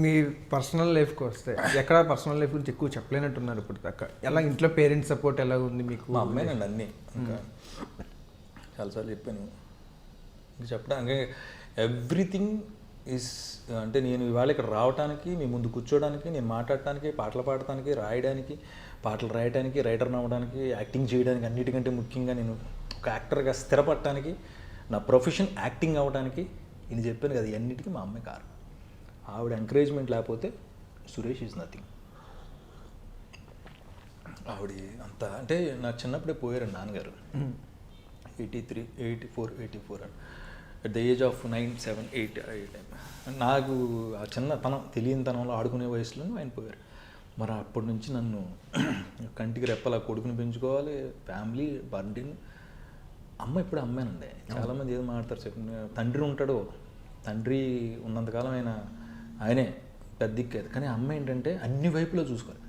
మీ personal లైఫ్కి వస్తే ఎక్కడ పర్సనల్ లైఫ్ గురించి ఎక్కువ చెప్పలేనట్టున్నారు ఇప్పుడు దాకా. ఎలా ఇంట్లో పేరెంట్స్ సపోర్ట్ ఎలా ఉంది మీకు? మా అమ్మాయినండి అన్నీ, ఇంకా చాలాసార్లు చెప్పాను. ఇంకా చెప్పడానికి ఎవ్రీథింగ్ ఈజ్, అంటే నేను ఇవాళ ఇక్కడ రావడానికి, మీ ముందు కూర్చోడానికి, నేను మాట్లాడటానికి, పాటలు పాడటానికి, రాయడానికి, పాటలు రాయడానికి, రైటర్ని అవ్వడానికి, యాక్టింగ్ చేయడానికి, అన్నిటికంటే ముఖ్యంగా నేను ఒక యాక్టర్గా స్థిరపడటానికి, నా ప్రొఫెషన్ యాక్టింగ్ అవ్వడానికి, ఇది చెప్పాను కదా, అన్నిటికీ మా అమ్మాయి కారణం. ఆవిడ ఎంకరేజ్మెంట్ లేకపోతే సురేష్ ఈజ్ నథింగ్. ఆవిడ అంత, అంటే నాకు చిన్నప్పుడే పోయారండి నాన్నగారు, 84 అని, అట్ ద ఏజ్ ఆఫ్ 9, 7, 8. నాకు ఆ చిన్నతనం, తెలియని తనంలో ఆడుకునే వయసులో ఆయన పోయారు. మరి అప్పటి నుంచి నన్ను కంటికి రెప్పలా కొడుకుని పెంచుకోవాలి, ఫ్యామిలీ బర్డెన్. అమ్మ ఇప్పుడు అమ్మానండి. చాలామంది ఏదో మాట్లాడతారు, చెప్పండి, తండ్రి ఉంటాడు, తండ్రి ఉన్నంతకాలం ఆయనే పెద్ద దిక్కేది. కానీ అమ్మ ఏంటంటే అన్ని వైపులో చూసుకోవాలి.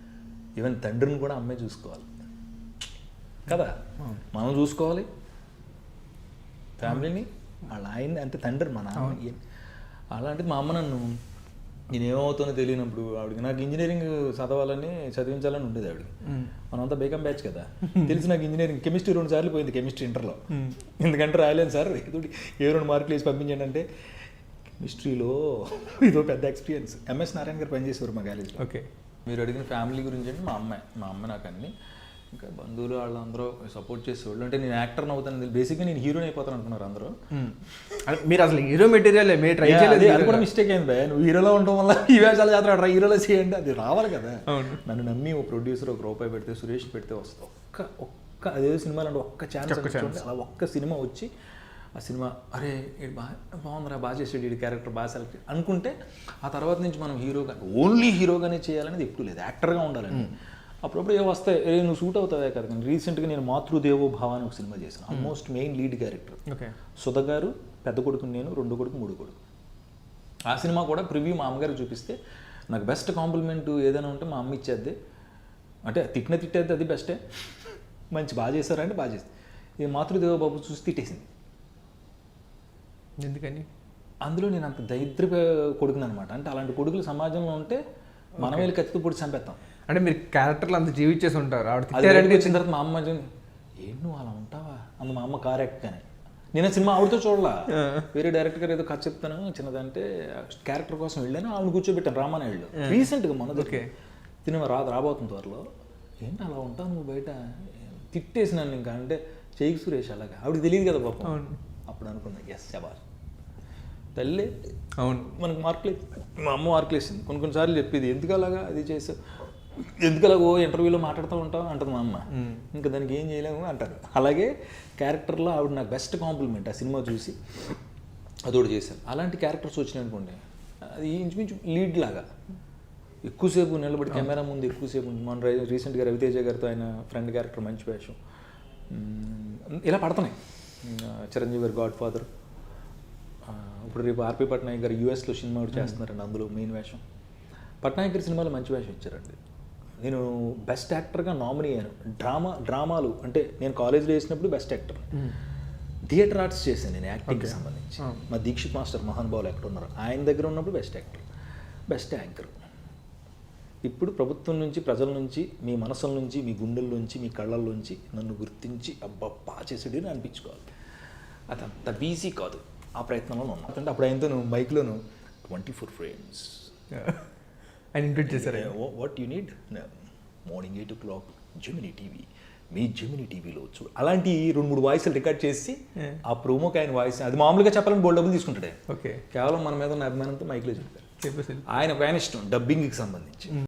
ఈవెన్ తండ్రిని కూడా అమ్మాయి చూసుకోవాలి కదా, మనం చూసుకోవాలి ఫ్యామిలీని, వాళ్ళ ఆయన్ని, అంటే తండ్రి మన నాన్న. అలాంటిది మా అమ్మ నన్ను, నేను ఏమవుతుందో తెలియనప్పుడు ఆవిడకి, నాకు ఇంజనీరింగ్ చదివించాలని ఉండేది ఆవిడకి. మనంతా బేకం బ్యాచ్ కదా, తెలిసి నాకు ఇంజనీరింగ్ కెమిస్ట్రీ 2 సార్లు పోయింది, కెమిస్ట్రీ ఇంటర్లో. ఎందుకంటే రాయలేను సార్, ఏ 2 మార్కులు వేసి పంపించండి అంటే, కెమిస్ట్రీలో ఇదో పెద్ద ఎక్స్పీరియన్స్. ఎంఎస్ నారాయణ గారు పనిచేసేవారు మా కాలేజీలో. ఓకే. మీరు అడిగిన ఫ్యామిలీ గురించి అంటే మా అమ్మ నాకు అన్ని, ఇంకా బంధువులు వాళ్ళందరూ సపోర్ట్ చేసేవాళ్ళు. అంటే నేను యాక్టర్ని అవుతాను, బేసిక్గా నేను హీరోని అయిపోతాను అనుకున్నారు అందరూ. మీరు అసలు హీరో మెటీరియల్ మీరు ట్రై చేయలేదు. అది కూడా మిస్టేక్ అయింది భయ, నువ్వు హీరోలో ఉండడం వల్ల ఈ వేషాలు చేస్తాడు, హీరోలో చేయండి, అది రావాలి కదా. నన్ను నమ్మి ఓ ప్రొడ్యూసర్ ₹1 పెడితే, సురేష్ పెడితే వస్తుంది. ఒక్క అదేదో సినిమాలు అంటే ఒక్క ఛాన్స్, అలా ఒక్క సినిమా వచ్చి ఆ సినిమా, అరే ఇది బాగుందిరా, బాగా చేసాడు, ఈ క్యారెక్టర్ బాగా సెలెక్ట్ అనుకుంటే, ఆ తర్వాత నుంచి మనం హీరోగా, ఓన్లీ హీరోగానే చేయాలనేది ఎప్పుడు లేదు, యాక్టర్గా ఉండాలని. అప్పుడప్పుడు ఏ వస్తాయి, నువ్వు షూట్ అవుతావే కదా. కానీ రీసెంట్గా నేను మాతృదేవో భవ అని ఒక సినిమా చేశాను, almost main lead character. Okay. Sudha garu, పెద్ద కొడుకు నేను, 2 కొడుకు 3 కొడుకు. ఆ సినిమా కూడా ప్రివ్యూ మా అమ్మగారికి చూపిస్తే, నాకు బెస్ట్ కాంప్లిమెంట్ ఏదైనా ఉంటే మా అమ్మ ఇచ్చేద్ది. అంటే తిట్టేది అది బెస్టే, మంచి బాగా చేశారంటే బాగా చేస్తుంది. ఈ మాతృదేవో బాబు చూసి తిట్టేసింది. ఎందుకని? అందులో నేను అంత దరిద్ర కొడుకును అనమాట. అంటే అలాంటి కొడుకులు సమాజంలో ఉంటే మనం వెళ్ళి కత్తితో పొడి చంపేస్తాం. అంటే మీరు క్యారెక్టర్లు అంత జీవించేసి ఉంటారు. ఆవిడ వచ్చిన తర్వాత మా అమ్మ ఏం నువ్వు అలా ఉంటావా అందు, మా అమ్మ కారెక్ట్గానే. నేను సినిమా ఆవిడతో చూడలా, వేరే డైరెక్టర్ గారు ఏదో కథ చెప్తాను చిన్నదంటే క్యారెక్టర్ కోసం వెళ్ళాను, ఆవిడ కూర్చోబెట్టాను రామానాయుడులో రీసెంట్గా మొన్న. సినిమా రాబోతుంది త్వరలో. ఏంటి అలా ఉంటావు నువ్వు బయట, తిట్టేసినాను ఇంకా. అంటే చెయ్యి సురేష్ అలాగా, ఆవిడకి తెలియదు కదా పాపం. అప్పుడు అనుకున్నా, ఎస్ శబాష్ తల్లి, అవును మనకు మార్కులు. మా అమ్మ మార్కులు వేసింది. కొన్నిసార్లు చెప్పేది, ఎందుకు అలాగా అది చేసావు, ఎందుకు అలాగో ఇంటర్వ్యూలో మాట్లాడుతూ ఉంటావు అంటుంది మా అమ్మ. ఇంకా దానికి ఏం చేయలేము అంటారు. అలాగే క్యారెక్టర్లో ఆవిడ నాకు బెస్ట్ కాంప్లిమెంట్, ఆ సినిమా చూసి అదోడు చేశాను. అలాంటి క్యారెక్టర్స్ వచ్చినాయి అనుకోండి, అది ఇంచుమించు లీడ్ లాగా ఎక్కువసేపు నిలబడి కెమెరా ముందు ఎక్కువసేపు ఉంటుంది. మన రీసెంట్గా రవితేజ గారితో ఆయన ఫ్రెండ్ క్యారెక్టర్ మంచి వేషం, ఇలా పడుతున్నాయి. చిరంజీవి గారు గాడ్ ఫాదర్, ఇప్పుడు రేపు ఆర్పి పట్నాయక్ గారు యూఎస్లో సినిమా ఒకటి చేస్తున్నారండి, అందులో మెయిన్ వేషం. పట్నాయక్ గారి సినిమాలో మంచి వేషం ఇచ్చారండి. నేను బెస్ట్ యాక్టర్గా నామినీ అయ్యాను. డ్రామాలు అంటే నేను కాలేజ్లో వేసినప్పుడు బెస్ట్ యాక్టర్. థియేటర్ ఆర్ట్స్ చేశాను నేను యాక్టింగ్కి సంబంధించి. మా దీక్షిత్ మాస్టర్ మహానుభావులు యాక్టర్ ఉన్నారు, ఆయన దగ్గర ఉన్నప్పుడు బెస్ట్ యాక్టర్, బెస్ట్ యాంకర్. ఇప్పుడు ప్రభుత్వం నుంచి, ప్రజల నుంచి, మీ మనసుల నుంచి, మీ గుండెల్లోంచి, మీ కళ్ళల్లోంచి నన్ను గుర్తించి అబ్బా బాగా చేసాడు అని అనిపించుకోవాలి. అది అంత ఈజీ కాదు, ఆ ప్రయత్నంలో ఉన్నాను. అంటే అప్పుడు ఆయనతో నువ్వు మైక్లోను 24 frames ఆయన ఇంక్లూడ్ చేశారు. What you need, morning 8 o'clock Gemini TV, me Gemini టీవీలో చూడు. అలాంటి 2-3 వాయిస్లు రికార్డ్ చేసి ఆ ప్రోమోకి ఆయన వాయిస్, అది మామూలుగా చెప్పాలని బోల్డ్ డబ్బులు తీసుకుంటాడే. ఓకే. కేవలం మన మీద ఉన్న అభిమానంతో మైక్లో చెప్పారు. ఆయన ఒక ఆయన ఇష్టం డబ్బింగ్కి సంబంధించి.